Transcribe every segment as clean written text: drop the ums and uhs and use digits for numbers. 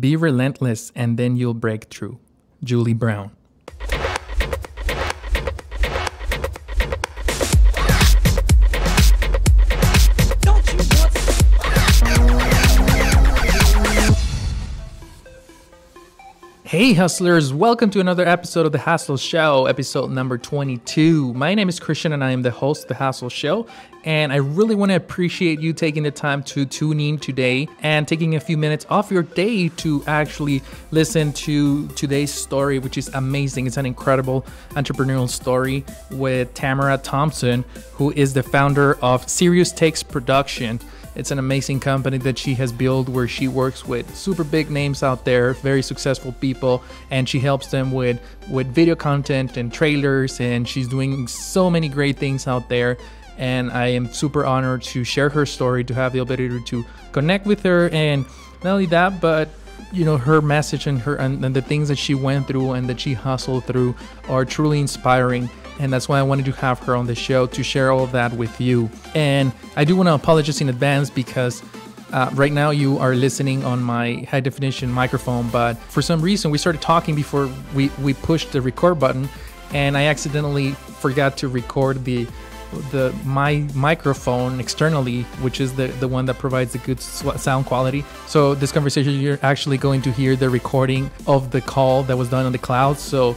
Be relentless and then you'll break through. Julie Brown. Hey hustlers, welcome to another episode of The Hustle Show, episode number 22. My name is Christian and I am the host of The Hustle Show, and I really want to appreciate you taking the time to tune in today and taking a few minutes off your day to actually listen to today's story, which is amazing. It's an incredible entrepreneurial story with Tamara Thompson, who is the founder of Serious Takes Production. It's an amazing company that she has built where she works with super big names out there, very successful people, and she helps them with video content and trailers, and she's doing so many great things out there. And I am super honored to share her story, to have the ability to connect with her, and not only that, but her message and the things that she went through and that she hustled through are truly inspiring. And that's why I wanted to have her on the show to share all of that with you. And I do want to apologize in advance because right now you are listening on my high definition microphone, but for some reason we started talking before we pushed the record button, and I accidentally forgot to record my microphone externally, which is the one that provides the good sound quality. So this conversation, you're actually going to hear the recording of the call that was done on the cloud. So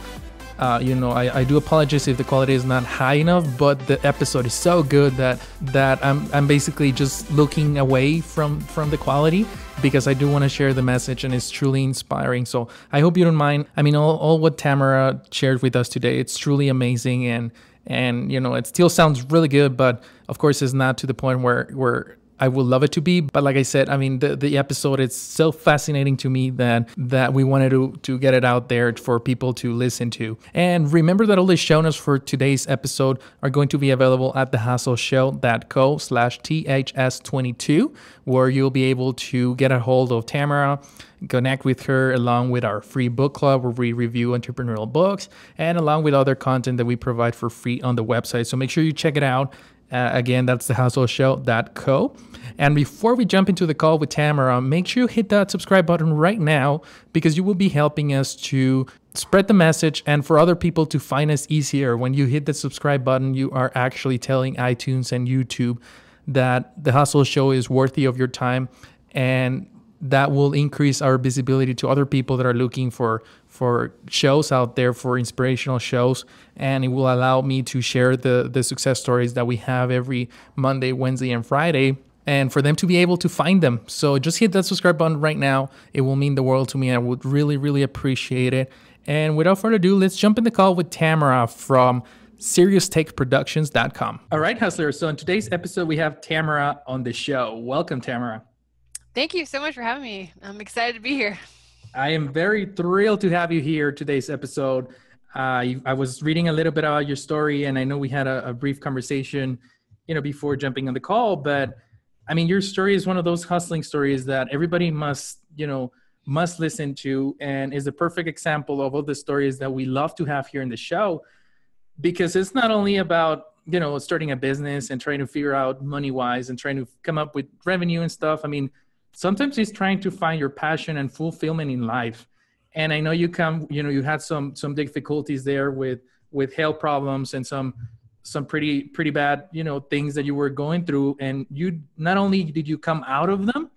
I do apologize if the quality is not high enough, but the episode is so good that I'm basically just looking away from the quality because I do want to share the message, and it's truly inspiring. So I hope you don't mind. I mean, all what Tamara shared with us today, it's truly amazing, and it still sounds really good, but of course it's not to the point where I would love it to be. But like I said, I mean, the episode is so fascinating to me that we wanted to get it out there for people to listen to. And remember that all the show notes for today's episode are going to be available at thehustleshow.co/THS22, where you'll be able to get a hold of Tamara, connect with her, along with our free book club where we review entrepreneurial books, and along with other content that we provide for free on the website. So make sure you check it out. Again, that's thehustleshow.co. And before we jump into the call with Tamara, make sure you hit that subscribe button right now, because you will be helping us to spread the message and for other people to find us easier. When you hit the subscribe button, you are actually telling iTunes and YouTube that The Hustle Show is worthy of your time, and that will increase our visibility to other people that are looking for shows out there, for inspirational shows, and it will allow me to share the success stories that we have every Monday, Wednesday, and Friday, and for them to be able to find them. So just hit that subscribe button right now. It will mean the world to me. I would really, really appreciate it. And without further ado, let's jump in the call with Tamara from SeriousTakeProductions.com. All right, hustlers. So in today's episode, we have Tamara on the show. Welcome, Tamara. Thank you so much for having me. I'm excited to be here. I am very thrilled to have you here today's episode. I was reading a little bit about your story, and I know we had a brief conversation, before jumping on the call. But I mean, your story is one of those hustling stories that everybody must listen to, and is a perfect example of all the stories that we love to have here in the show, because it's not only about starting a business and trying to figure out money-wise and trying to come up with revenue and stuff. I mean, sometimes it's trying to find your passion and fulfillment in life. And I know you had some difficulties there with health problems and some pretty bad, things that you were going through. And you, not only did you come out of them,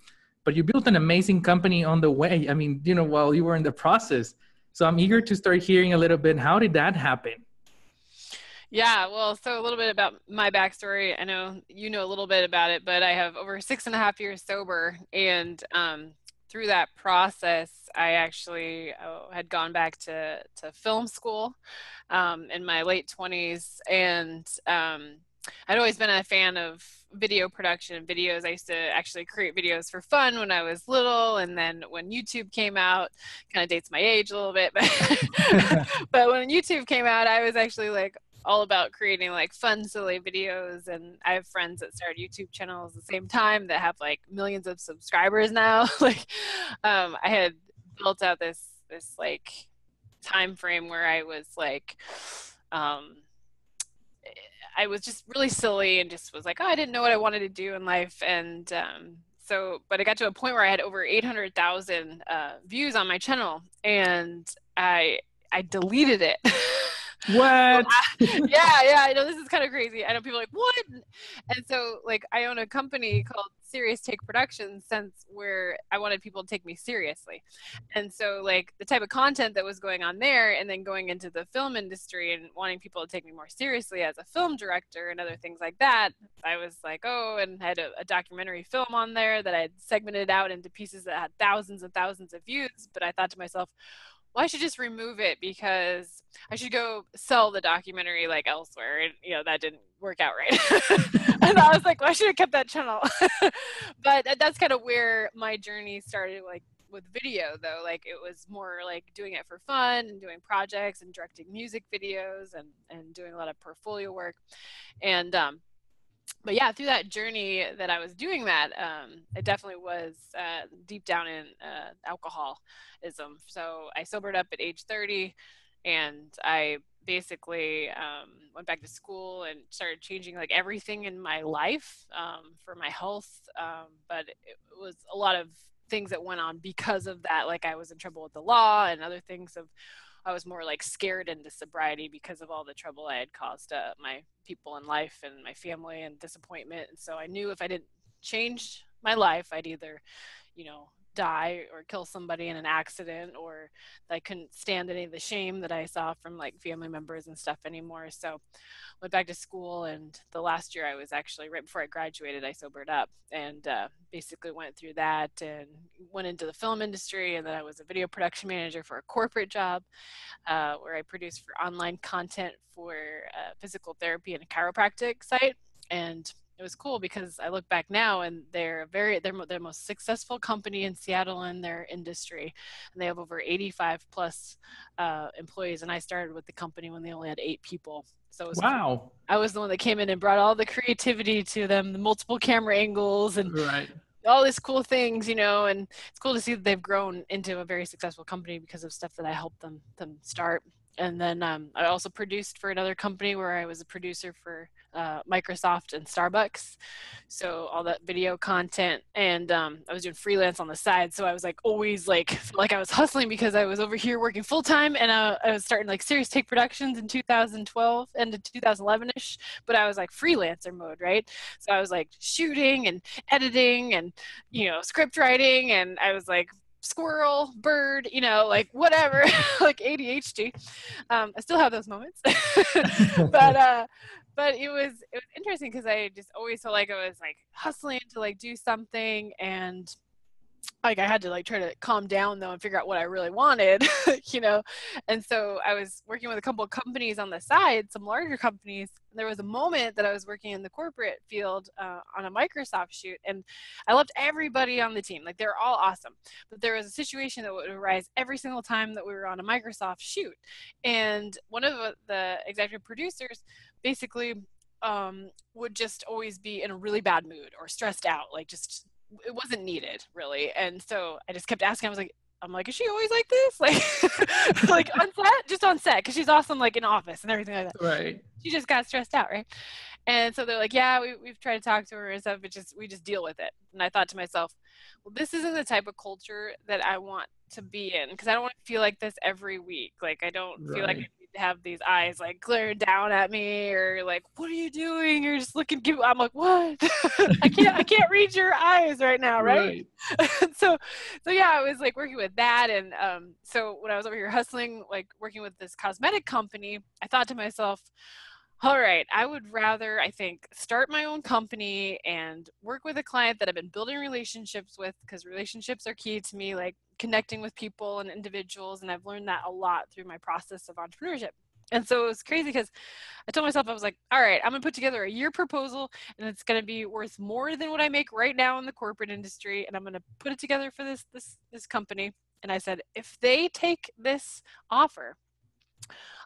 but you built an amazing company on the way. I mean, while you were in the process. So I'm eager to start hearing a little bit. How did that happen? Yeah, well, so a little bit about my backstory. I know you know a little bit about it, but I have over 6.5 years sober. And through that process, I actually had gone back to film school in my late 20s. And I'd always been a fan of video production and videos. I used to actually create videos for fun when I was little. And then when YouTube came out, kind of dates my age a little bit, but, but when YouTube came out, I was actually like all about creating like fun, silly videos. And I have friends that started YouTube channels at the same time that have like millions of subscribers now. I had built out this like time frame where I was like, I was just really silly and just was like, oh, I didn't know what I wanted to do in life. And so, but it got to a point where I had over 800,000 views on my channel, and I deleted it. What? Yeah, I know this is kind of crazy. I know people are like, what? And so, like, I own a company called Serious Take Productions, since where I wanted people to take me seriously. And so, like, the type of content that was going on there, and then going into the film industry and wanting people to take me more seriously as a film director and other things like that, I was like, oh, and had a documentary film on there that I had segmented out into pieces that had thousands and thousands of views. But I thought to myself, well, I should just remove it because I should go sell the documentary like elsewhere. And, you know, that didn't work out right. And I was like, well, I should have kept that channel. But that's kind of where my journey started, like with video though. Like it was more like doing it for fun and doing projects and directing music videos and doing a lot of portfolio work. And but yeah, through that journey that I was doing that, it definitely was deep down in alcoholism. So I sobered up at age 30, and I basically went back to school and started changing like everything in my life for my health. But it was a lot of things that went on because of that. Like I was in trouble with the law and other things of I was more like scared into sobriety because of all the trouble I had caused my people in life and my family and disappointment. And so I knew if I didn't change my life, I'd either, you know, die or kill somebody in an accident, or I couldn't stand any of the shame that I saw from like family members and stuff anymore. So went back to school, and the last year I was actually right before I graduated, I sobered up and basically went through that and went into the film industry. And then I was a video production manager for a corporate job where I produced for online content for physical therapy and a chiropractic site. And it was cool because I look back now and they're the most successful company in Seattle in their industry, and they have over 85 plus employees. And I started with the company when they only had 8 people. So it was Wow. cool. I was the one that came in and brought all the creativity to them, the multiple camera angles and Right. all these cool things, you know. And it's cool to see that they've grown into a very successful company because of stuff that I helped them start. And then I also produced for another company where I was a producer for Microsoft and Starbucks. So all that video content, and I was doing freelance on the side. So I was like always like felt like I was hustling because I was over here working full time, and I was starting like Serious Take Productions in 2012 and 2011ish. But I was like freelancer mode, right? So I was like shooting and editing and script writing, and I was like squirrel, bird, like whatever, like ADHD. I still have those moments, but it was interesting because I just always felt like I was like hustling to like do something, and like I had to like try to calm down though and figure out what I really wanted, And so I was working with a couple of companies on the side, some larger companies. There was a moment that I was working in the corporate field on a Microsoft shoot, and I loved everybody on the team. Like they're all awesome, but there was a situation that would arise every single time that we were on a Microsoft shoot, and one of the executive producers basically would just always be in a really bad mood or stressed out, like just it wasn't needed really. And so I just kept asking. I'm like, is she always like this? Like, like on set, just on set, because she's awesome, like in office and everything like that. Right. She just got stressed out, right? And so they're like, yeah, we've tried to talk to her and stuff, but we just deal with it. And I thought to myself, well, this isn't the type of culture that I want to be in, because I don't want to feel like this every week. Like I don't feel like I Right. need to have these eyes like glaring down at me, or like, what are you doing? You're just looking. I'm like, what? I can't read your eyes right now, right? Right. So yeah, I was like working with that, and so when I was over here hustling, like working with this cosmetic company, I thought to myself, all right, I would rather, I think, start my own company and work with a client that I've been building relationships with, because relationships are key to me, like connecting with people and individuals. And I've learned that a lot through my process of entrepreneurship. And so it was crazy because I told myself, I was like, all right, I'm going to put together a year proposal, and it's going to be worth more than what I make right now in the corporate industry. And I'm going to put it together for this company. And I said, if they take this offer,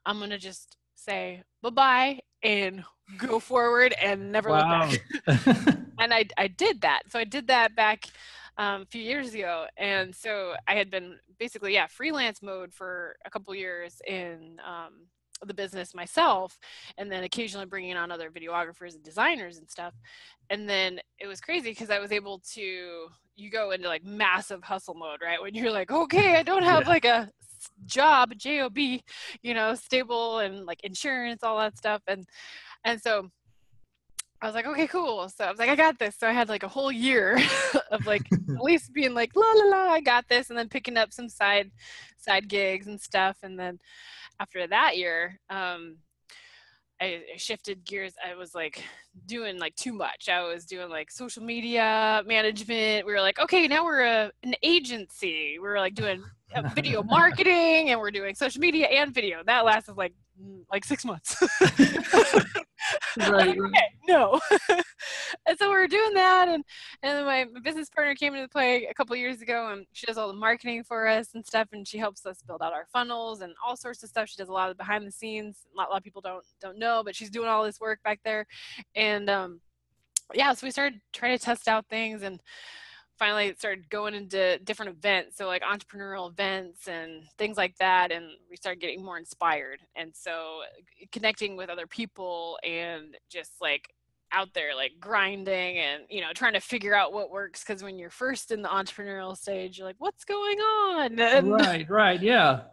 I'm going to just say bye-bye and go forward and never look Wow. back. And I did that. So I did that back a few years ago. And so I had been basically, freelance mode for a couple years in the business myself, and then occasionally bringing on other videographers and designers and stuff. And then it was crazy because I was able to, you go into like massive hustle mode, right? When you're like, okay, I don't have like a job, stable, and like insurance, all that stuff. And so I was like, okay, cool. So I was like, I got this. So I had like a whole year of like at least being like, la la la, I got this, and then picking up some side gigs and stuff. And then after that year, I shifted gears. I was like doing like too much. I was doing like social media management. We were like, okay, now we're an agency. We were like doing video marketing, and we're doing social media and video. That lasted like 6 months. Right. Like, okay, no. And so we were doing that, and then my business partner came into play a couple of years ago, and she does all the marketing for us and stuff, and she helps us build out our funnels and all sorts of stuff. She does a lot of behind the scenes. A lot of people don't know, but she's doing all this work back there. And yeah, so we started trying to test out things, and finally started going into different events, so like entrepreneurial events and things like that, and we started getting more inspired. And so connecting with other people and just like out there like grinding and trying to figure out what works, because when you're first in the entrepreneurial stage, you're like, what's going on? And Right, yeah.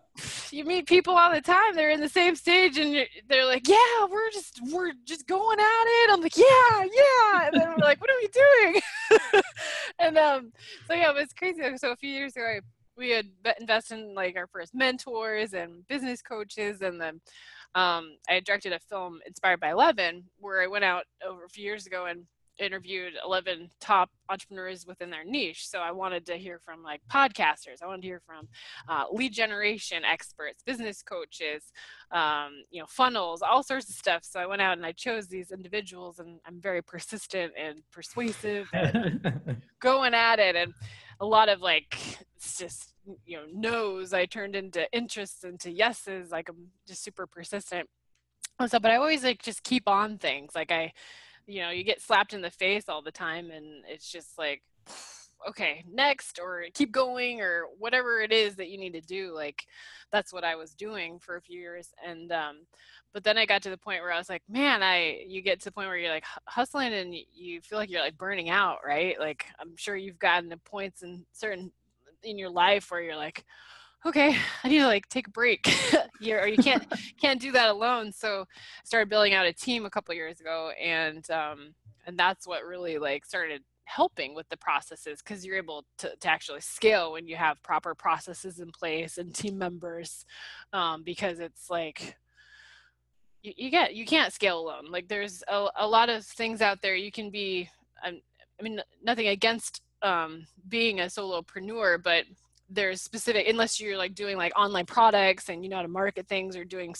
you meet people all the time, they're in the same stage, and they're like, yeah, we're just going at it. I'm like, yeah, and then we're like, what are we doing? And so yeah, it was crazy. So a few years ago, we had invested in like our first mentors and business coaches, and then I had directed a film inspired by 11, where I went out over a few years ago and interviewed 11 top entrepreneurs within their niche. So I wanted to hear from like podcasters. I wanted to hear from lead generation experts, business coaches, funnels, all sorts of stuff. So I went out and I chose these individuals, and I'm very persistent and persuasive and going at it. And a lot of like, it's just, no's I turned into interests, into yeses. Like, I'm just super persistent. So, but I always like just keep on things. Like you get slapped in the face all the time, and it's just like, okay, next, or keep going, or whatever it is that you need to do. Like, that's what I was doing for a few years. And but then I got to the point where I was like, man, you get to the point where you're like hustling, and you feel like you're like burning out, right? Like, I'm sure you've gotten to points in your life where you're like, okay, I need to like take a break. Or you can't do that alone. So I started building out a team a couple years ago, and that's what really like started helping with the processes, because you're able to actually scale when you have proper processes in place and team members, because it's like you can't scale alone. Like, there's a lot of things out there. You can be, I mean, nothing against being a solopreneur, but there's specific, unless you're like doing like online products and you know how to market things, or doing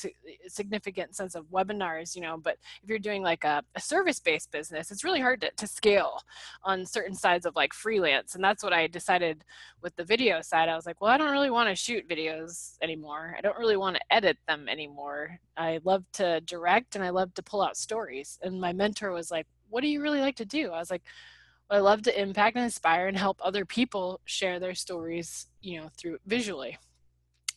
significant sense of webinars, but if you're doing like a service-based business, it's really hard to scale on certain sides of like freelance. And that's what I decided with the video side. I was like, well, I don't really want to shoot videos anymore. I don't really want to edit them anymore. I love to direct, and I love to pull out stories. And my mentor was like, what do you really like to do? I was like, I love to impact and inspire and help other people share their stories, through visually.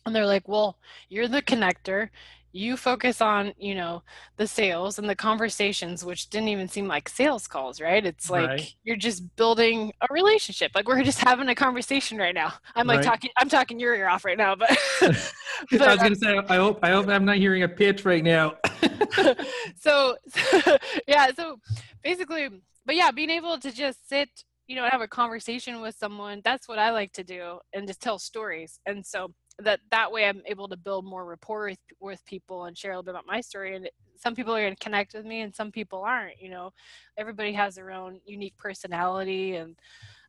And they're like, well, you're the connector. You focus on, the sales and the conversations, which didn't even seem like sales calls, right? It's like, Right. you're just building a relationship. Like, we're just having a conversation right now. I'm like Right. I'm talking your ear off right now, but, I but was gonna say, I hope I'm not hearing a pitch right now. so yeah, so basically, but yeah, being able to just sit, and have a conversation with someone, that's what I like to do, and just tell stories. And so that way I'm able to build more rapport with people and share a little bit about my story. And some people are going to connect with me, and some people aren't. Everybody has their own unique personality, and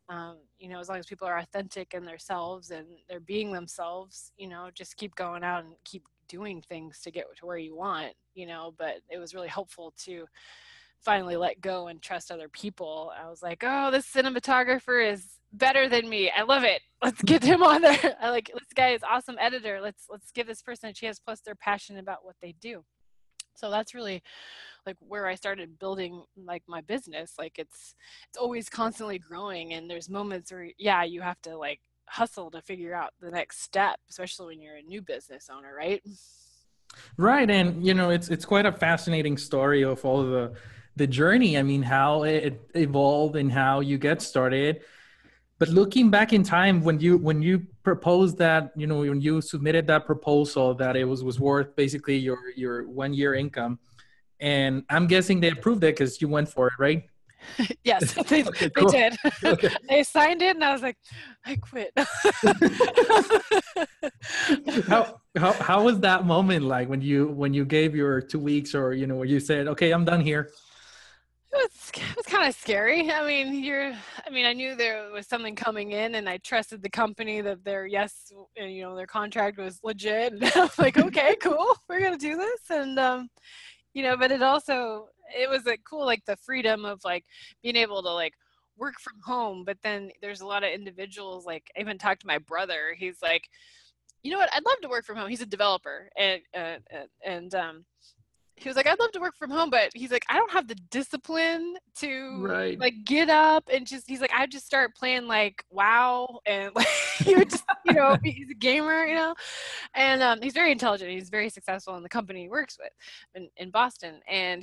as long as people are authentic in themselves and they're being themselves, just keep going out and keep doing things to get to where you want. But it was really helpful to finally let go and trust other people. I was like, oh, this cinematographer is better than me. I love it. Let's get him on there. This guy is awesome editor. Let's give this person a chance. Plus, they're passionate about what they do. So that's really like where I started building like my business. Like, it's always constantly growing, and there's moments where you have to like hustle to figure out the next step, especially when you're a new business owner, right? Right, and it's quite a fascinating story of all the journey. I mean, how it evolved and how you get started. But looking back in time, when you proposed that, when you submitted that proposal that it was worth basically your 1 year income, and I'm guessing they approved it because you went for it, right? Yes, Okay, they cool. did. Okay. They signed it, and I was like, I quit. How was that moment like when you gave your 2 weeks, or when you said, okay, I'm done here? It was kind of scary. I knew there was something coming in, and I trusted the company that their yes, and, their contract was legit. And I was like, okay, cool, we're gonna do this, and but it was like cool, like the freedom of like being able to like work from home. But then there's a lot of individuals, like I even talked to my brother. He's like, you know what? I'd love to work from home. He's a developer, and he was like, I'd love to work from home, but he's like, I don't have the discipline to Right. like get up and just, he's like, I just start playing like WoW, and like, he would just, he's a gamer, and he's very intelligent. He's very successful in the company he works with in Boston. And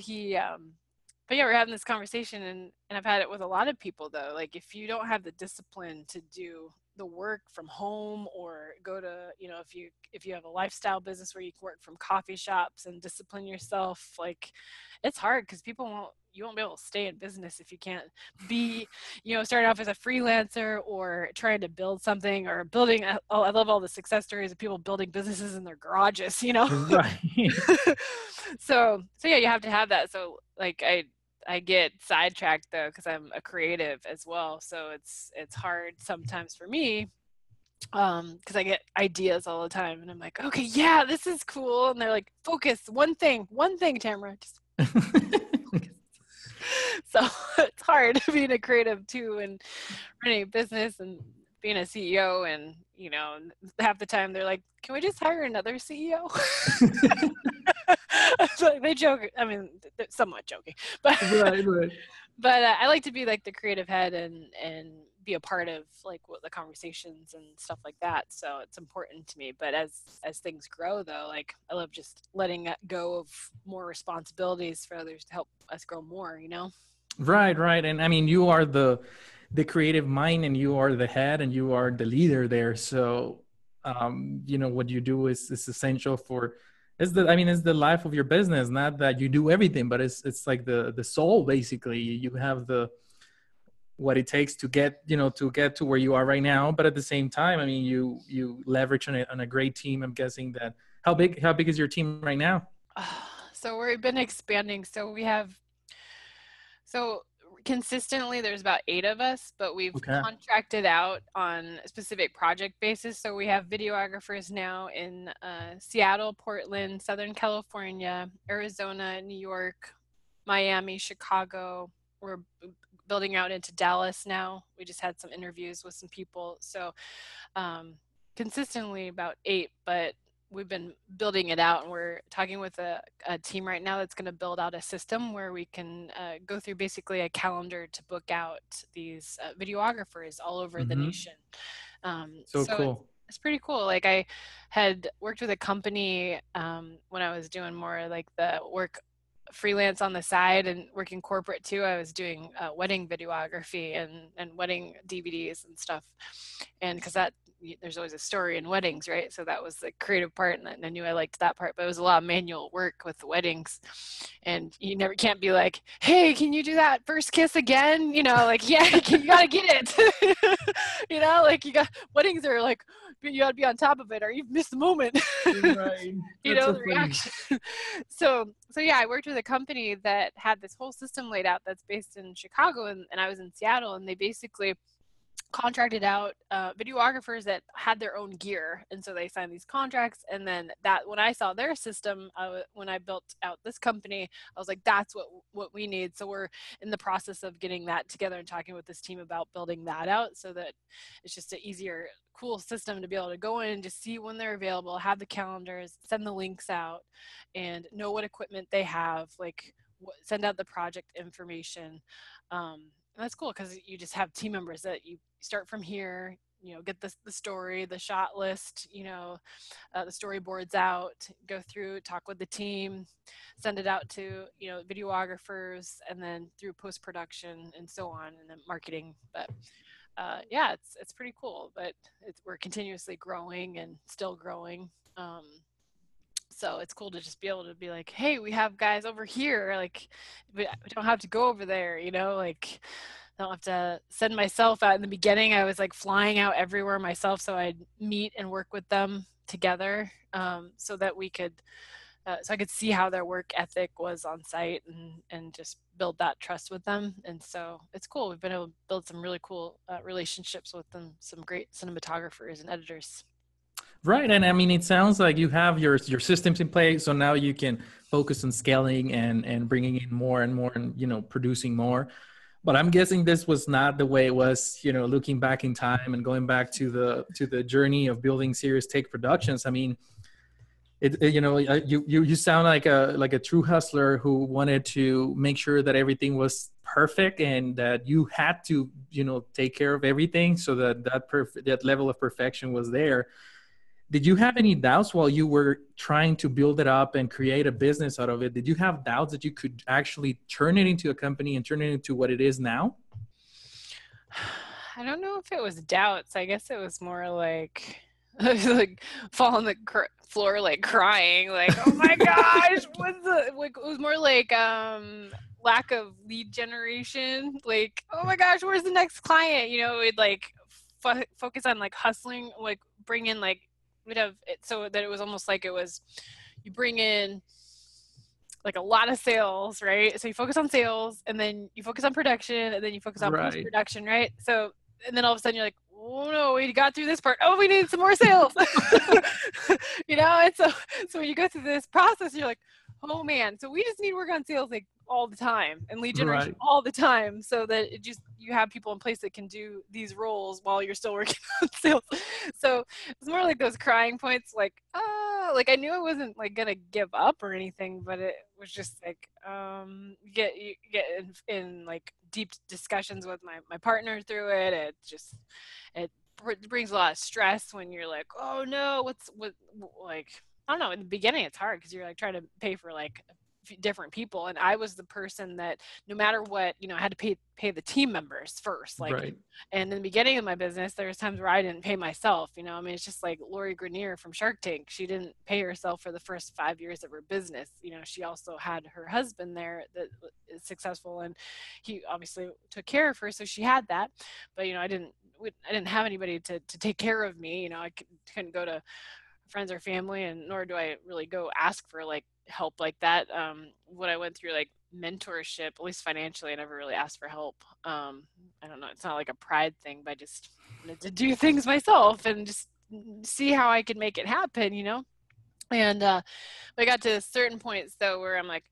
but yeah, we're having this conversation, and I've had it with a lot of people though. Like, if you don't have the discipline to do the work from home, or go to, if you have a lifestyle business where you can work from coffee shops and discipline yourself, like, it's hard, because you won't be able to stay in business if you can't be, starting off as a freelancer or trying to build something, or building. Oh, I love all the success stories of people building businesses in their garages. Right. So yeah, you have to have that. So like I get sidetracked though, because I'm a creative as well. So it's hard sometimes for me, because I get ideas all the time, and I'm like, okay, yeah, this is cool, and they're like, focus, one thing, Tamara, just focus. So it's hard being a creative too, and running a business, and being a CEO, and half the time they're like, can we just hire another CEO? So they joke. I mean, they're somewhat joking, but Right, right. I like to be like the creative head, and be a part of like what the conversations and stuff like that. So it's important to me. But as things grow though, like, I love just letting go of more responsibilities for others to help us grow more. Right, right. And I mean, you are the creative mind, and you are the head, and you are the leader there. So, what you do is essential for, it's the life of your business. Not that you do everything, but it's like the soul basically. You have the what it takes to get to where you are right now. But at the same time, I mean, you leverage on a great team. I'm guessing that how big is your team right now? So we've been expanding. So consistently, there's about 8 of us, but we've Okay. contracted out on a specific project basis. So we have videographers now in Seattle, Portland, Southern California, Arizona, New York, Miami, Chicago. We're building out into Dallas now. We just had some interviews with some people. So um, consistently about 8, but we've been building it out, and we're talking with a team right now that's going to build out a system where we can go through basically a calendar to book out these videographers all over the Mm-hmm. nation. So So cool. it's pretty cool. Like, I had worked with a company when I was doing more like the work freelance on the side and working corporate too. I was doing wedding videography and wedding DVDs and stuff, and because that, there's always a story in weddings, right? So that was the creative part, and I knew I liked that part. But it was a lot of manual work with the weddings, and you never can't be like, hey, can you do that first kiss again? Like, yeah, you gotta get it. Like, you got, weddings are like, you gotta be on top of it, or you've missed the moment. Right. That's so The funny. reaction. So yeah, I worked with a company that had this whole system laid out that's based in Chicago, and I was in Seattle, and they basically contracted out videographers that had their own gear, and so they signed these contracts. And then that, when I saw their system, when I built out this company, I was like, that's what we need. So we're in the process of getting that together and talking with this team about building that out, so that it's just an easier, cool system to be able to go in and just see when they're available, have the calendars, send the links out, and know what equipment they have, like send out the project information. And that's cool, because you just have team members that you start from here, get the story, the shot list, the storyboards out, go through, talk with the team, send it out to, videographers, and then through post-production and so on, and then marketing. But yeah, it's pretty cool, but we're continuously growing and still growing. So it's cool to just be able to be like, hey, we have guys over here. Like, we don't have to go over there, like, I don't have to send myself out. In the beginning, I was like flying out everywhere myself. So I'd meet and work with them together, so that we could, so I could see how their work ethic was on site, and just build that trust with them. And so it's cool. We've been able to build some really cool relationships with them, some great cinematographers and editors. Right. And I mean, it sounds like you have your systems in place. So now you can focus on scaling and bringing in more and more and, producing more. But I'm guessing this was not the way it was, looking back in time and going back to the journey of building Serious Take Productions. I mean, you sound like a true hustler who wanted to make sure that everything was perfect and that you had to, take care of everything so that level of perfection was there. Did you have any doubts while you were trying to build it up and create a business out of it? Did you have doubts that you could actually turn it into a company and turn it into what it is now? I don't know if it was doubts. I guess it was more like, like fall on the floor, like crying, like, oh my gosh, it was more like lack of lead generation. Like, oh my gosh, where's the next client? We'd like focus on like hustling, like bring in like, we'd have it so that it was almost like it was, you bring in like a lot of sales, right? So you focus on sales, and then you focus on production, and then you focus on post-production, right? So, and then all of a sudden you're like, oh no, we got through this part. Oh, we need some more sales. And so when you go through this process, you're like, oh man, so we just need to work on sales like all the time and lead generation all the time, so that you have people in place that can do these roles while you're still working on sales. So it's more like those crying points, like like I knew I wasn't like gonna give up or anything, but it was just like you get in like deep discussions with my partner through it. It brings a lot of stress when you're like, oh no, what like, I don't know, in the beginning it's hard because you're like trying to pay for like different people, and I was the person that no matter what, I had to pay the team members first, like And in the beginning of my business, there was times where I didn't pay myself. I mean, it's just like Lori Grenier from Shark Tank. She didn't pay herself for the first 5 years of her business. She also had her husband there that is successful, and he obviously took care of her, so she had that. But I didn't have anybody to take care of me. I couldn't go to friends or family, and nor do I really go ask for like help like that. What I went through, like mentorship, at least financially, I never really asked for help. I don't know, it's not like a pride thing, but I just wanted to do things myself and just see how I could make it happen, And I got to certain points though where I'm like,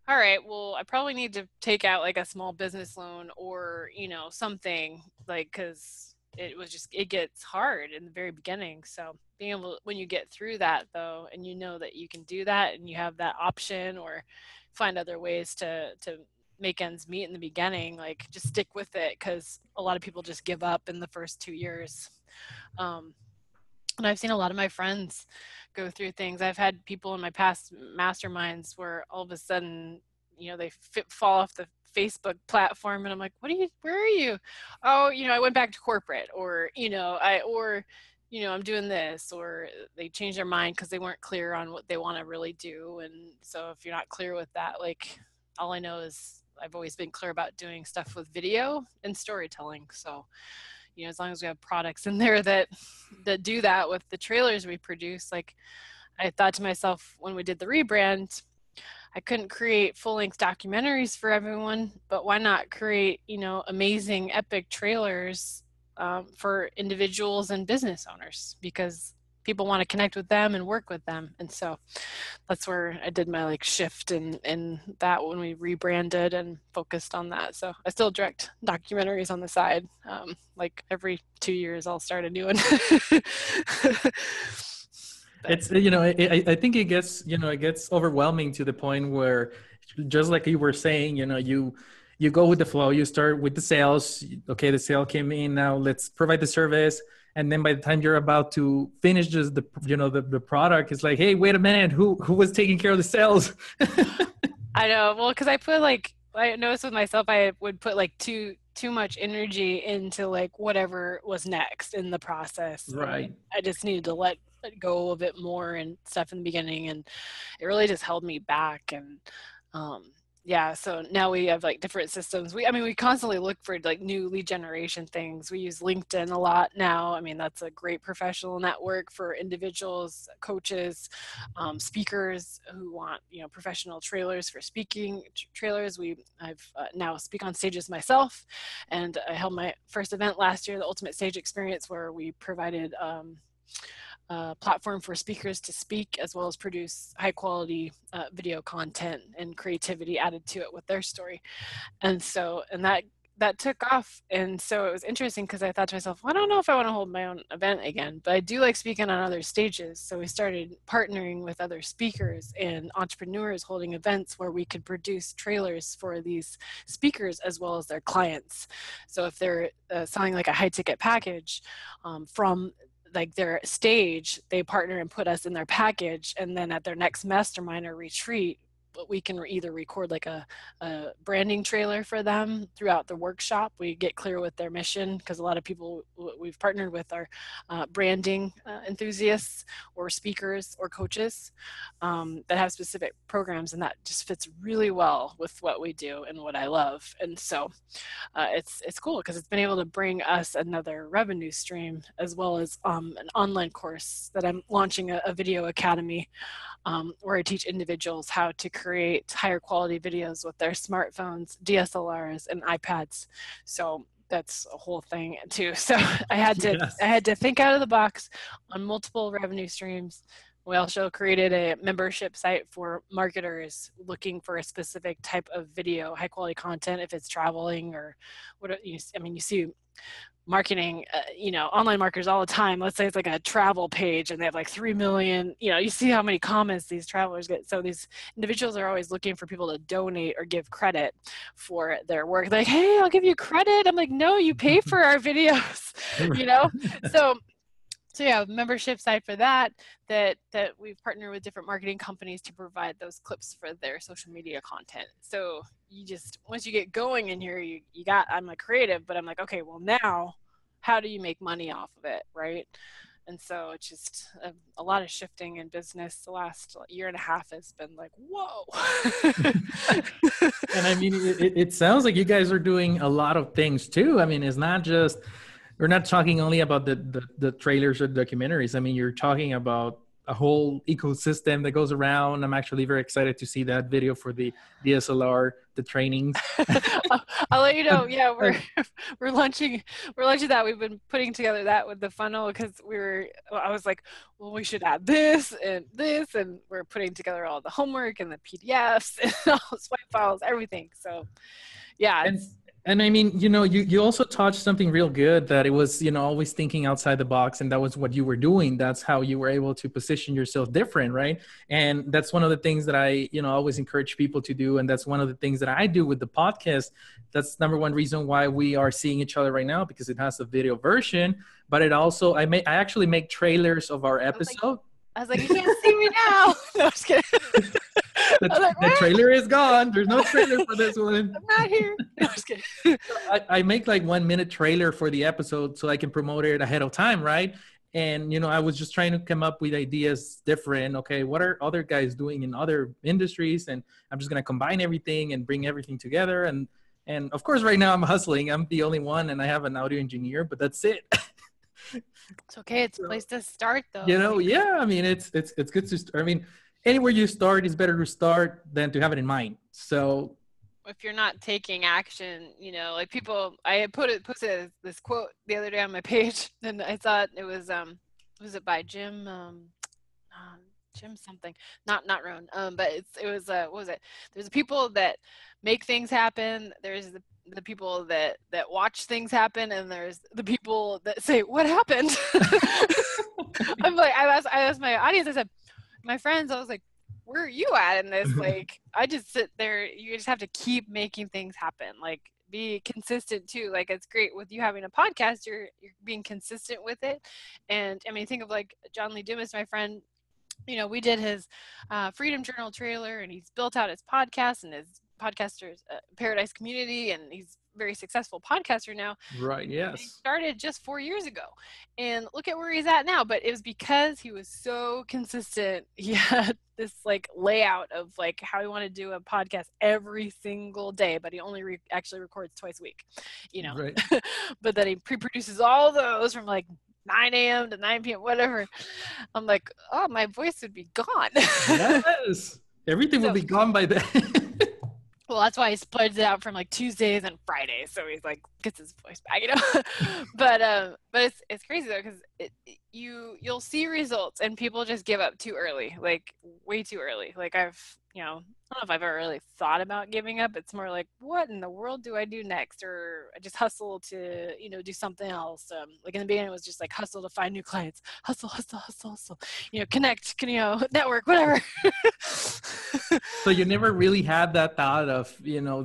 all right, well, I probably need to take out like a small business loan or, something, like, because it gets hard in the very beginning. So being able, when you get through that though, and that you can do that and you have that option, or find other ways to make ends meet in the beginning, like just stick with it, because a lot of people just give up in the first 2 years. And I've seen a lot of my friends go through things. I've had people in my past masterminds where all of a sudden, they fall off the Facebook platform, and I'm like, where are you? Oh, I went back to corporate, or, I'm doing this, or they change their mind because they weren't clear on what they want to really do. And so if you're not clear with that, like, all I know is I've always been clear about doing stuff with video and storytelling. So, as long as we have products in there that do that with the trailers we produce, like, I thought to myself when we did the rebrand, I couldn't create full-length documentaries for everyone, but why not create, amazing, epic trailers for individuals and business owners, because people want to connect with them and work with them. And so that's where I did my like shift in that when we rebranded and focused on that. So I still direct documentaries on the side. Like every 2 years, I'll start a new one. It's, I think it gets overwhelming to the point where, just like you were saying, you go with the flow, you start with the sales. Okay, the sale came in, now let's provide the service. and then by the time you're about to finish just the product, it's like, hey, wait a minute, who was taking care of the sales? I know. Well, because I noticed with myself, I would put like too much energy into like whatever was next in the process. Right. I just needed to let go of it more and stuff in the beginning, and it really just held me back. And yeah, so now we have like different systems. We constantly look for like new lead generation things. We use LinkedIn a lot now. I mean, that's a great professional network for individuals, coaches, speakers who want, professional trailers for speaking trailers. I've now speak on stages myself, and I held my first event last year, the Ultimate Stage Experience, where we provided platform for speakers to speak, as well as produce high quality video content and creativity added to it with their story. And that took off. And so it was interesting because I thought to myself, well, I don't know if I want to hold my own event again, but I do like speaking on other stages. So we started partnering with other speakers and entrepreneurs holding events where we could produce trailers for these speakers as well as their clients. So if they're selling like a high ticket package from like their stage, they partner and put us in their package, and then at their next mastermind or retreat, we can either record like a branding trailer for them throughout the workshop. We get clear with their mission, because a lot of people we've partnered with are branding enthusiasts or speakers or coaches that have specific programs, and that just fits really well with what we do and what I love. And so it's cool because it's been able to bring us another revenue stream, as well as an online course that I'm launching, a video academy where I teach individuals how to create higher quality videos with their smartphones, DSLRs, and iPads. So that's a whole thing too. So I had to think out of the box on multiple revenue streams. We also created a membership site for marketers looking for a specific type of video, high quality content, if it's traveling or what you see marketing, online marketers all the time. Let's say it's like a travel page and they have like 3 million, you see how many comments these travelers get. So these individuals are always looking for people to donate or give credit for their work. Like, hey, I'll give you credit. I'm like, no, you pay for our videos, So yeah, membership site for that we've partnered with different marketing companies to provide those clips for their social media content. So you just, once you get going in here, I'm a creative, but I'm like, okay, well now, how do you make money off of it, right? And so it's just a lot of shifting in business. The last year and a half has been like, whoa. And I mean, it sounds like you guys are doing a lot of things too. I mean, it's not just, we're not talking only about the trailers or documentaries. I mean, you're talking about a whole ecosystem that goes around. I'm actually very excited to see that video for the DSLR, the trainings. I'll let you know. Yeah, we're launching that. We've been putting together that with the funnel because I was like, well, we should add this, and we're putting together all the homework and the PDFs and all the swipe files, everything. So yeah. And I mean, you also touched something real good, that it was, always thinking outside the box, and that was what you were doing. That's how you were able to position yourself different, right? And that's one of the things that I, always encourage people to do. And that's one of the things that I do with the podcast. That's number one reason why we are seeing each other right now, because it has a video version, but it also, I actually make trailers of our episode. I was like, you can't see me now. No, I'm just kidding. The trailer is gone. There's no trailer for this one. I'm not here. No, I'm just kidding. I make like 1 minute trailer for the episode so I can promote it ahead of time, right? And, I was just trying to come up with ideas different. Okay, what are other guys doing in other industries? And I'm just going to combine everything and bring everything together. And of course, right now I'm hustling. I'm the only one, and I have an audio engineer, but that's it. It's okay. It's a place to start, though. Yeah. I mean, it's good to start. I mean, anywhere you start is better to start than to have it in mind. So if you're not taking action, like people, I had posted this quote the other day on my page, and I thought it was it by Jim something, not Rohn, but it was what was it? There's the people that make things happen. There's the people that watch things happen, and there's the people that say, what happened? I'm like, I asked my audience, I said, my friends, I was like, where are you at in this? Like, I just sit there. You just have to keep making things happen. Like, be consistent too. Like it's great with you having a podcast, you're being consistent with it. And I mean, think of like John Lee Dumas, my friend, we did his Freedom Journal trailer, and he's built out his podcast and his podcasters Paradise community, and he's a very successful podcaster now. Right. He Yes. started just 4 years ago, and look at where he's at now. But it was because he was so consistent. He had this like layout of like how he wanted to do a podcast every single day, but he only actually records twice a week, Right. but then he pre-produces all those from like 9 a.m. to 9 p.m., whatever. I'm like, oh, my voice would be gone. Yes. Everything will be gone by then. Well, that's why he splits it out from like Tuesdays and Fridays, so he's like gets his voice back, but it's crazy though, because you'll see results and people just give up too early, like way too early. Like I don't know if I've ever really thought about giving up. It's more like, what in the world do I do next? Or I just hustle to, do something else. Like in the beginning, it was just like hustle to find new clients, hustle, connect, network, whatever. So you never really had that thought of,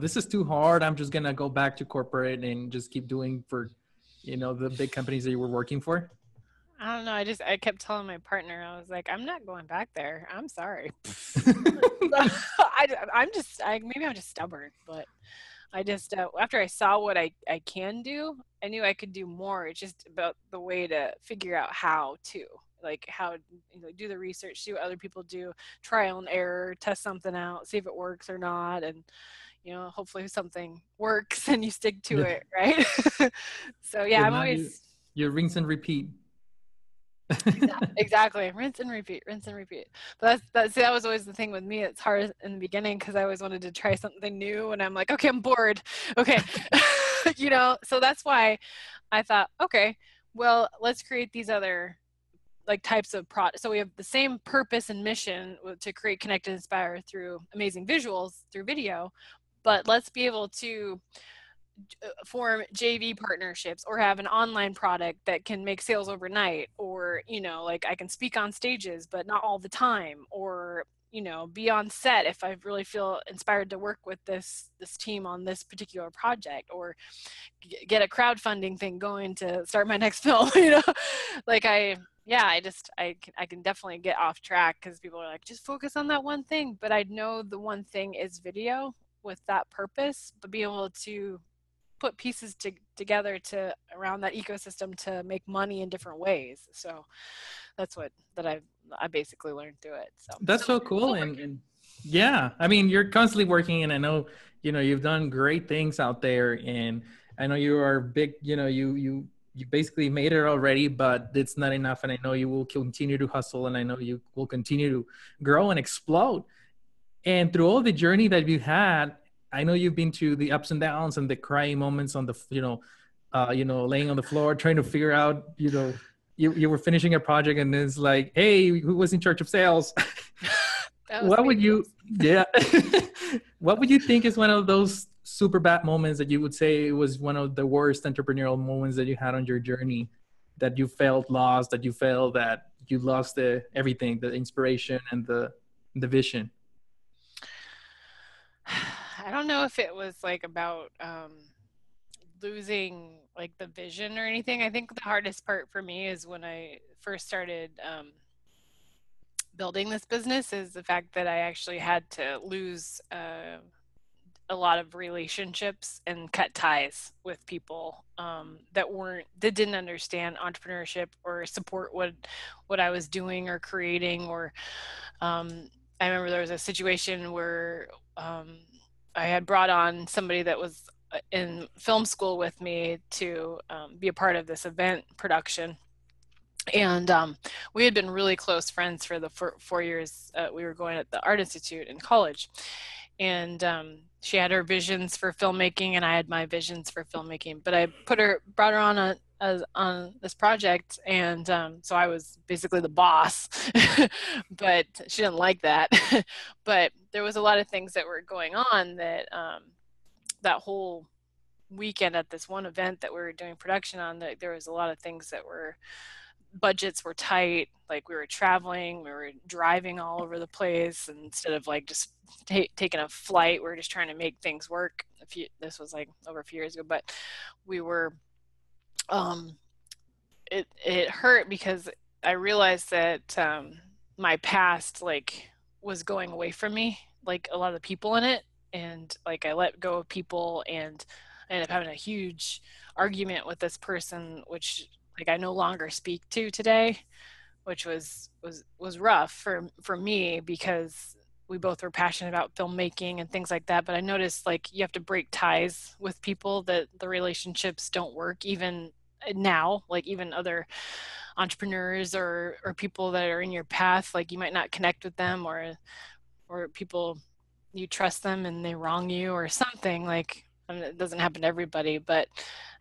this is too hard. I'm just going to go back to corporate and just keep doing for, the big companies that you were working for? I don't know. I kept telling my partner, I was like, I'm not going back there. I'm sorry. Maybe I'm just stubborn, but I just, after I saw what I can do, I knew I could do more. It's just about the way to figure out how to, like how, do the research, see what other people do, trial and error, test something out, see if it works or not. And, hopefully something works and you stick to it. Right. So yeah, If I'm not, always, you rinse and repeat. Exactly. Rinse and repeat, rinse and repeat. But that was always the thing with me. It's hard in the beginning because I always wanted to try something new, and I'm like, okay, I'm bored. Okay. So that's why I thought, okay, well, let's create these other like types of products. So we have the same purpose and mission to create, connect, and inspire through amazing visuals, through video, but let's be able to form JV partnerships or have an online product that can make sales overnight, or like I can speak on stages but not all the time, or be on set if I really feel inspired to work with this team on this particular project, or get a crowdfunding thing going to start my next film. Like I can definitely get off track because people are like, just focus on that one thing, but I know the one thing is video with that purpose, but be able to put pieces together to around that ecosystem to make money in different ways. So that's that I basically learned through it. So That's so cool. And yeah, I mean, you're constantly working, and I know, you've done great things out there, and I know you are big, you basically made it already, but it's not enough. And I know you will continue to hustle, and I know you will continue to grow and explode. And through all the journey that you had, I know you've been to the ups and downs and the crying moments on the, laying on the floor, trying to figure out, you were finishing a project and it's like, hey, who was in charge of sales? What would you, yeah. What would you think is one of those super bad moments that you would say was one of the worst entrepreneurial moments that you had on your journey, that you felt lost, that you felt that you lost everything, the inspiration and the vision? I don't know if it was like about losing like the vision or anything. I think the hardest part for me is when I first started building this business, is the fact that I actually had to lose a lot of relationships and cut ties with people that didn't understand entrepreneurship or support what I was doing or creating. Or I remember there was a situation where I had brought on somebody that was in film school with me to be a part of this event production. And we had been really close friends for the 4 years we were going at the Art Institute in college. And she had her visions for filmmaking, and I had my visions for filmmaking. But I brought her on this project, and so I was basically the boss. But she didn't like that. But there was a lot of things that were going on that that whole weekend at this one event that we were doing production on. That there was a lot of things that were budgets were tight. Like we were traveling, we were driving all over the place, and instead of like just taking a flight, we were just trying to make things work. This was like over a few years ago, but we were, um, it hurt because I realized that my past like was going away from me, like a lot of the people in it, and like I let go of people, and I ended up having a huge argument with this person, which like I no longer speak to today, which was rough for me because we both were passionate about filmmaking and things like that. But I noticed like you have to break ties with people, that the relationships don't work even now, like even other entrepreneurs or people that are in your path, like you might not connect with them, or people, you trust them and they wrong you or something. Like, I mean, it doesn't happen to everybody, but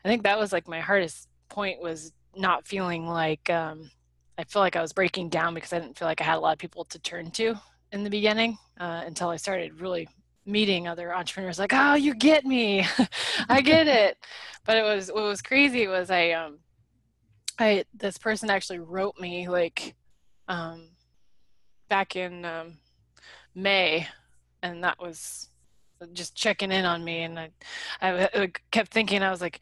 I think that was like my hardest point, was not feeling like I feel like I was breaking down because I didn't feel like I had a lot of people to turn to in the beginning, until I started really meeting other entrepreneurs. Like, oh, you get me. I get it. But it was, what was crazy was I this person actually wrote me like um, back in May, and that was just checking in on me. And I kept thinking, I was like,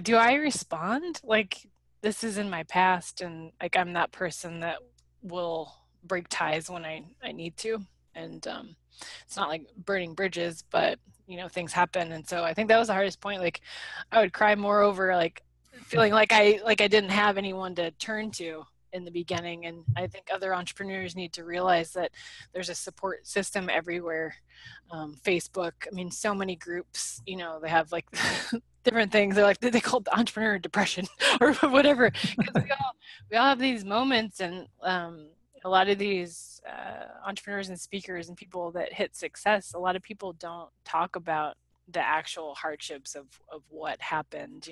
do I respond? Like, this is in my past, and like I'm that person that will break ties when I need to. And it's not like burning bridges, but things happen. And so I think that was the hardest point. Like, I would cry more over like feeling like I didn't have anyone to turn to in the beginning. And I think other entrepreneurs need to realize that there's a support system everywhere. Facebook, I mean, so many groups, they have like different things. They're like, they call it the entrepreneur depression or whatever. Because we all have these moments, and a lot of these entrepreneurs and speakers and people that hit success, a lot of people don't talk about the actual hardships of what happened,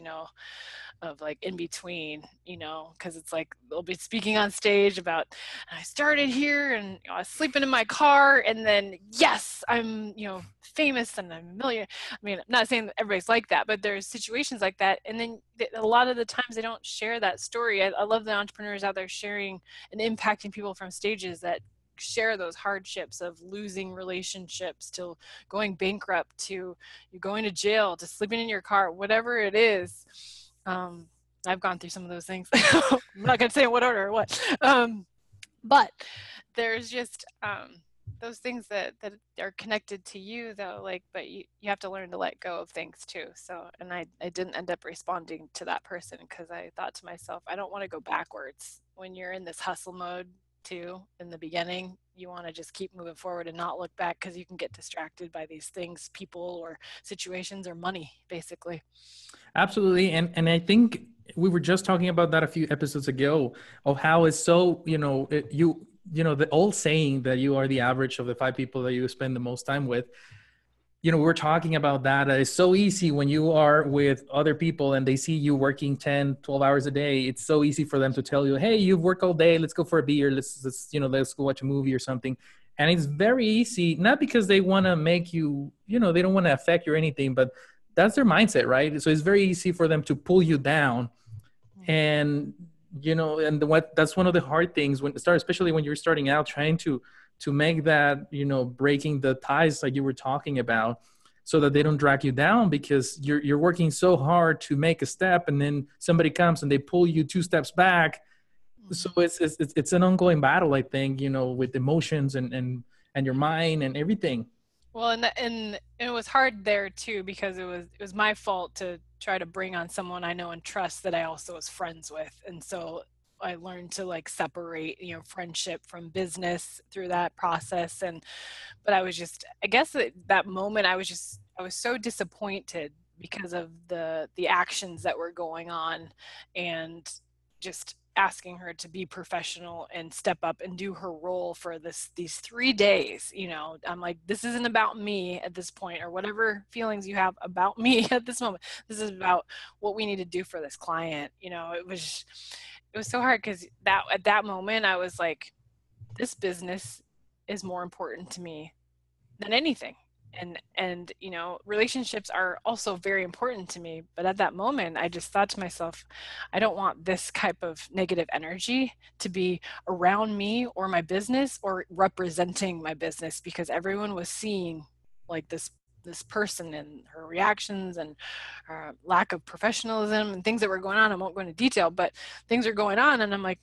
of like in between, because it's like they'll be speaking on stage about, I started here and I was sleeping in my car, and then yes, I'm famous and I'm a million. I mean, I'm not saying that everybody's like that, but there's situations like that, and then a lot of the times they don't share that story. I love the entrepreneurs out there sharing and impacting people from stages that share those hardships of losing relationships, to going bankrupt, to you going to jail, to sleeping in your car, whatever it is. I've gone through some of those things. I'm not going to say in what order or what. But there's just those things that are connected to you, though, like, but you have to learn to let go of things too. So, and I didn't end up responding to that person because I thought to myself, I don't want to go backwards. When you're in this hustle mode too in the beginning, you want to just keep moving forward and not look back, because you can get distracted by these things, people or situations or money, basically. Absolutely. And I think we were just talking about that a few episodes ago, of how it's so, the old saying that you are the average of the five people that you spend the most time with. We're talking about that. It's so easy when you are with other people and they see you working 10, 12 hours a day. It's so easy for them to tell you, hey, you've worked all day. Let's go for a beer. Let's go watch a movie or something. And it's very easy, not because they want to make you, they don't want to affect you or anything, but that's their mindset, right? So it's very easy for them to pull you down. And, that's one of the hard things when start, especially when you're starting out, trying to make that, breaking the ties like you were talking about, so that they don't drag you down, because you're working so hard to make a step, and then somebody comes and they pull you two steps back. So it's an ongoing battle, I think, with emotions and your mind and everything. Well, and it was hard there too, because it was my fault to try to bring on someone I know and trust that I also was friends with. And so I learned to like separate, friendship from business through that process. But I was just, I guess at that moment I was so disappointed because of the actions that were going on, and just asking her to be professional and step up and do her role for these 3 days. I'm like, this isn't about me at this point, or whatever feelings you have about me at this moment. This is about what we need to do for this client. It was so hard, because at that moment I was like, this business is more important to me than anything. and you know, relationships are also very important to me, but at that moment I just thought to myself, I don't want this type of negative energy to be around me or my business or representing my business, because everyone was seeing like this person and her reactions and lack of professionalism and things that were going on. I won't go into detail, but things are going on, and I'm like,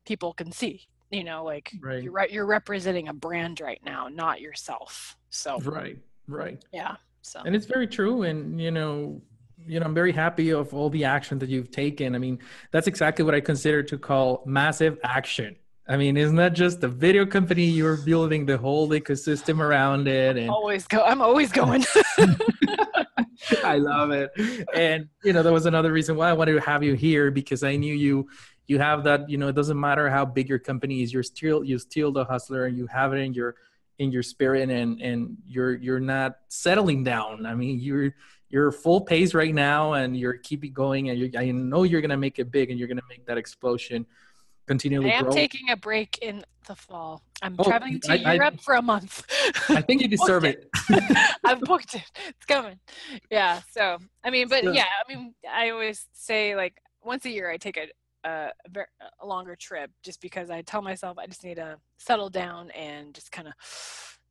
people can see, you know, like Right. you're representing a brand right now, not yourself. So Right. Right. yeah. So And it's very true. And, I'm very happy of all the action that you've taken. I mean, that's exactly what I consider to call massive action. I mean, it's not just a video company, you're building the whole ecosystem around it. And I'm always going. I love it. And, that was another reason why I wanted to have you here, because I knew you have that, it doesn't matter how big your company is, you're still the hustler, and you have it in your spirit, and you're not settling down. I mean, you're full pace right now, and you're keeping going, and I know you're going to make it big, and you're going to make that explosion continually I am grow. taking a break in the fall. I'm Oh, traveling to Europe for a month. I think you deserve it. I've booked it. It's coming. Yeah. So, I mean, but So, yeah, I mean, I always say like once a year I take a longer trip, just because I tell myself I just need to settle down and just kind of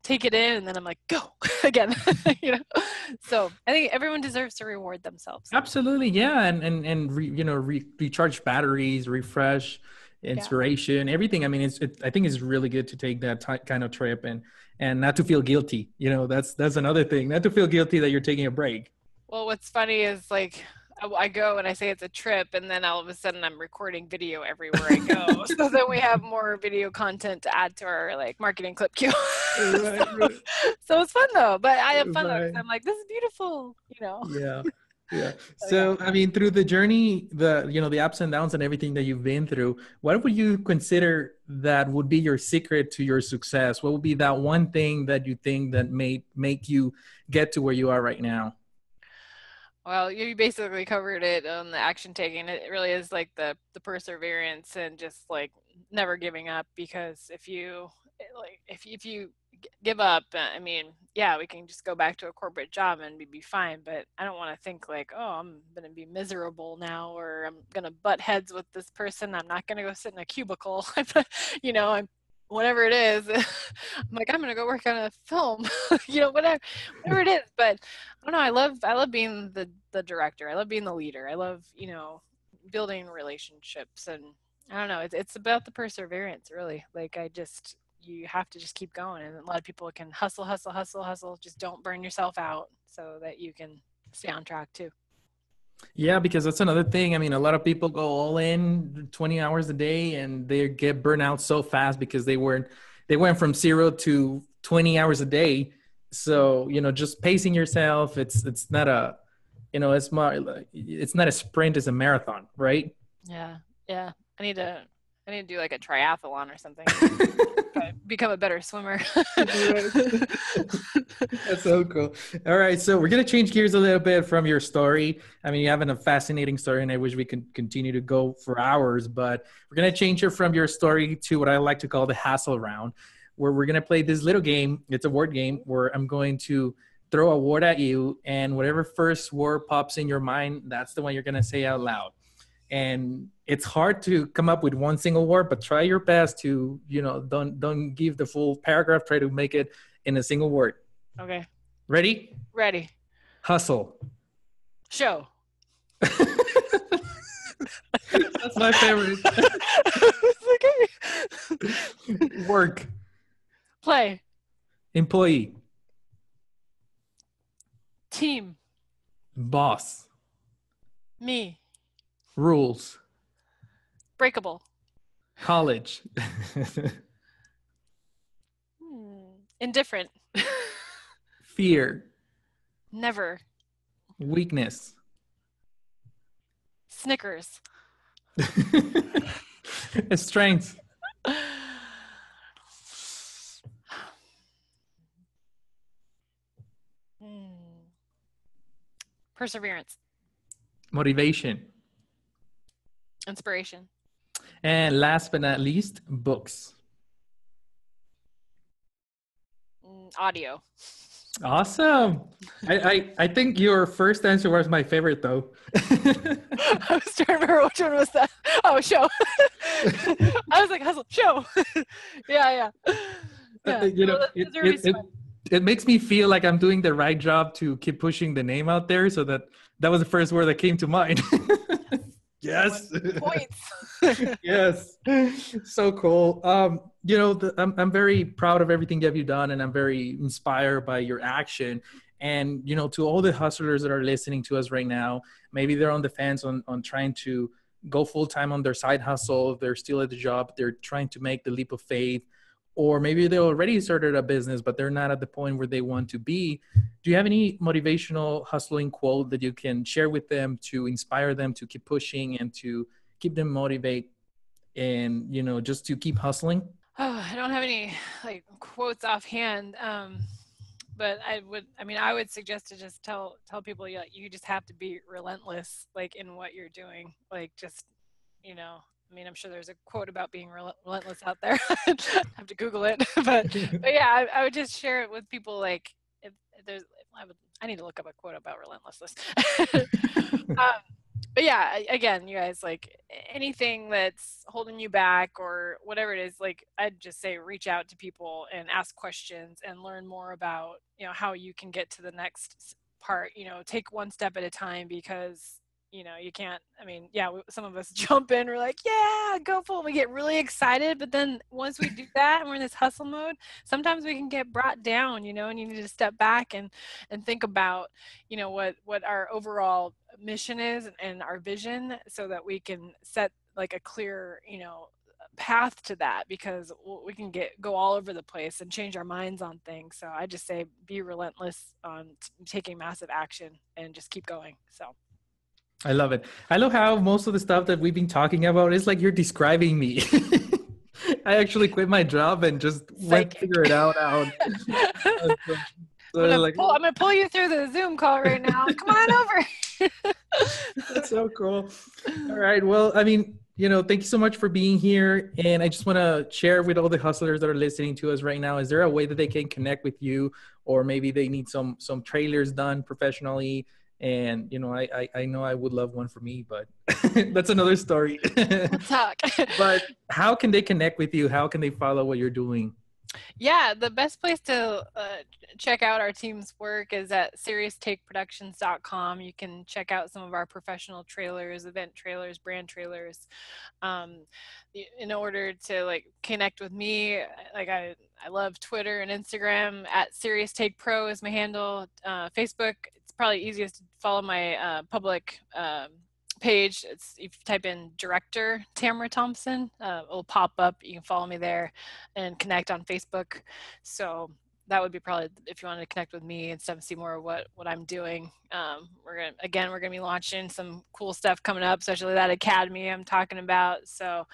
take it in, and then I'm like, go again, you know? So I think everyone deserves to reward themselves. absolutely, yeah, recharge batteries, refresh, Yeah. inspiration, everything. I mean, I think it's really good to take that kind of trip, and not to feel guilty. That's another thing. Not to feel guilty that you're taking a break. Well, what's funny is like I go and I say it's a trip, and then all of a sudden I'm recording video everywhere I go. So then we have more video content to add to our like marketing clip queue. Right, right, So it's fun though. But I have fun though, because right. I'm like, this is beautiful, you know. Yeah. Yeah. So yeah. So, I mean, through the journey, the ups and downs and everything that you've been through, what would you consider that would be your secret to your success? What would be that one thing that you think that may make you get to where you are right now? Well, you basically covered it on the action taking. It really is like the perseverance and just like never giving up, because if you give up, I mean, yeah, we can just go back to a corporate job and we'd be fine, but I don't want to think like, oh, I'm going to be miserable now, or I'm going to butt heads with this person. I'm not going to go sit in a cubicle. I'm whatever it is. I'm like, I'm gonna go work on a film, whatever it is. But I don't know. I love being the director. I love being the leader. I love, building relationships, and I don't know. It's about the perseverance, really. Like you have to just keep going. And a lot of people can hustle, hustle, hustle, hustle. Just don't burn yourself out, so that you can stay on track too. Yeah, because that's another thing. I mean, a lot of people go all in 20 hours a day, and they get burnt out so fast because they went from 0 to 20 hours a day. So, just pacing yourself, it's not it's more like, it's not a sprint, it's a marathon, right? Yeah, yeah. I need to do like a triathlon or something. Become a better swimmer. That's so cool. All right, so we're gonna change gears a little bit from your story. I mean, you have a fascinating story, and I wish we could continue to go for hours. But we're gonna change it from your story to what I like to call the hassle round, where we're gonna play this little game. It's a word game where I'm going to throw a word at you, and whatever first word pops in your mind, that's the one you're gonna say out loud. And it's hard to come up with one single word, but try your best to don't give the full paragraph. Try to make it in a single word. Okay. Ready? Ready. Hustle. Show. That's my favorite. Okay. Work. Play. Employee. Team. Boss. Me. Rules. Breakable. College. Indifferent. Fear. Never. Weakness. Snickers. Strength. Perseverance. Motivation. Inspiration. And last but not least, books. Audio. Awesome. I think your first answer was my favorite though. I was trying to remember which one was that. Oh, show. I was like, hustle, show. Yeah. You know, So those are really fun. it makes me feel like I'm doing the right job to keep pushing the name out there. So that was the first word that came to mind. Yes. Points. Yes. So cool. You know, I'm very proud of everything that you've done, and I'm very inspired by your action. And, you know, to all the hustlers that are listening to us right now, maybe they're on the fence on trying to go full time on their side hustle. They're still at the job. They're trying to make the leap of faith, or maybe they already started a business, but they're not at the point where they want to be. Do you have any motivational hustling quote that you can share with them to inspire them to keep pushing and to keep them motivated and, you know, just to keep hustling? Oh, I don't have any like quotes offhand. But I would suggest to just tell people, yeah, you just have to be relentless, like in what you're doing. Like just, you know, I mean, I'm sure there's a quote about being relentless out there. I have to Google it, but yeah, I would just share it with people. Like if there's, I need to look up a quote about relentlessness. But yeah, again, you guys, like anything that's holding you back or whatever it is, like I'd just say reach out to people and ask questions and learn more about, you know, how you can get to the next part. You know, take one step at a time, because you know, you can't, I mean, yeah, some of us jump in, we're like, yeah, go full, we get really excited, but then once we do that and we're in this hustle mode, sometimes we can get brought down, you know, and you need to step back and think about, you know, what our overall mission is and our vision, so that we can set like a clear, you know, path to that, because we can go all over the place and change our minds on things. So I just say be relentless on taking massive action and just keep going. So I love it. I love how most of the stuff that we've been talking about is like you're describing me. I actually quit my job and just went to figure it out. So I'm gonna pull you through the Zoom call right now. Come on over. That's so cool. All right. Well, I mean, you know, thank you so much for being here. And I just want to share with all the hustlers that are listening to us right now, is there a way that they can connect with you, or maybe they need some trailers done professionally? And, you know, I know I would love one for me, but that's another story. Let's talk. But how can they connect with you? How can they follow what you're doing? Yeah, the best place to check out our team's work is at SeriousTakeProductions.com. You can check out some of our professional trailers, event trailers, brand trailers. In order to like connect with me, like I love Twitter and Instagram. At Serious Take Pro is my handle. Facebook, it's probably easiest to follow my public page. It's, if you type in director Tamara Thompson, it'll pop up. You can follow me there and connect on Facebook. So that would be probably, if you wanted to connect with me and stuff, see more of what I'm doing. We're gonna be launching some cool stuff coming up, especially that academy I'm talking about. So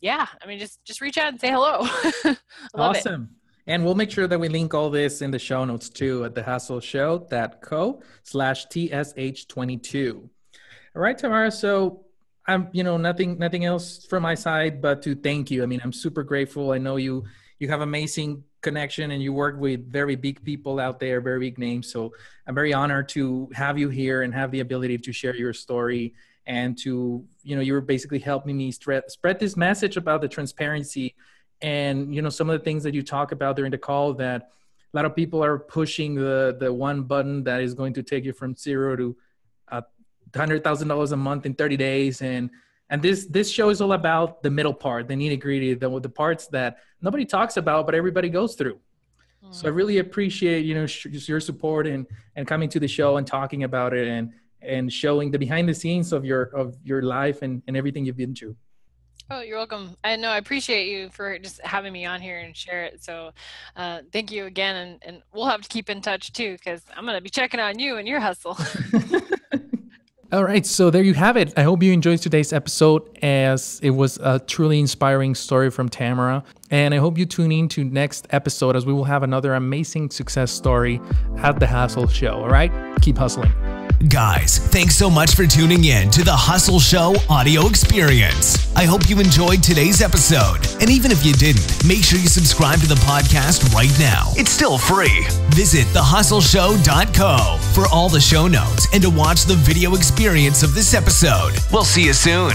yeah, I mean, just reach out and say hello. Awesome. And we'll make sure that we link all this in the show notes too at thehustleshow.co/TSH22. All right, Tamara. So I'm, you know, nothing else from my side but to thank you. I mean, I'm super grateful. I know you have amazing connection and you work with very big people out there, very big names. So I'm very honored to have you here and have the ability to share your story and to, you know, you're basically helping me spread this message about the transparency and, you know, some of the things that you talk about during the call, that a lot of people are pushing the one button that is going to take you from zero to $100,000 a month in 30 days. And this show is all about the middle part, the nitty gritty, the parts that nobody talks about, but everybody goes through. So I really appreciate, you know, your support and coming to the show and talking about it and showing the behind the scenes of your life and everything you've been through. Oh, you're welcome. I know, I appreciate you for just having me on here and share it. So thank you again. And we'll have to keep in touch too, because I'm going to be checking on you and your hustle. All right, so there you have it. I hope you enjoyed today's episode, as it was a truly inspiring story from Tamara. And I hope you tune in to next episode, as we will have another amazing success story at The Hustle Show. All right, keep hustling. Guys, thanks so much for tuning in to the Hustle Show audio experience. I hope you enjoyed today's episode. And even if you didn't, make sure you subscribe to the podcast right now. It's still free. Visit thehustleshow.co for all the show notes and to watch the video experience of this episode. We'll see you soon.